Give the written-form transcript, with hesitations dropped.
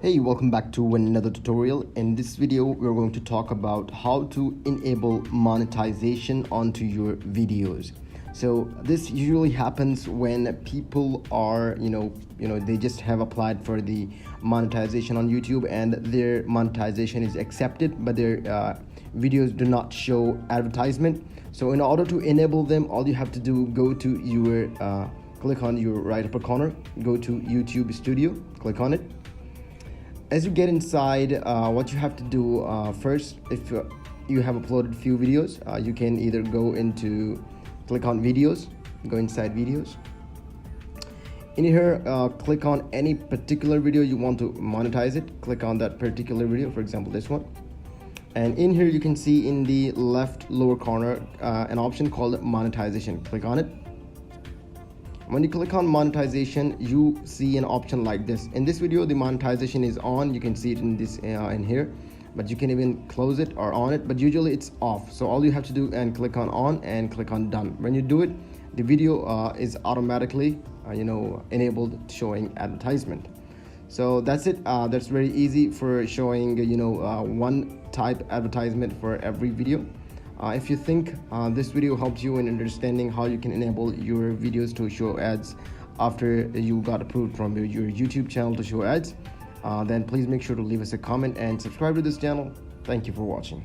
Hey, welcome back to another tutorial. In this video, we're going to talk about how to enable monetization onto your videos. So this usually happens when people are, they just have applied for the monetization on YouTube and their monetization is accepted, but their videos do not show advertisement. So in order to enable them, all you have to do, go to your, click on your right upper corner, go to YouTube Studio, click on it. As you get inside, what you have to do first, if you have uploaded a few videos, you can either click on videos, go inside videos. In here, click on any particular video you want to monetize it. Click on that particular video, for example, this one. And in here, you can see in the left lower corner an option called monetization. Click on it. When you click on monetization, you see an option like this. In this video, the monetization is on. You can see it in this in here, but you can even close it or on it, but usually it's off. So all you have to do and click on and click on done. When you do it, the video is automatically enabled showing advertisement. So that's it. That's very easy for showing one type advertisement for every video. If you think this video helps you in understanding how you can enable your videos to show ads after you got approved from your YouTube channel to show ads, then please make sure to leave us a comment and subscribe to this channel. Thank you for watching.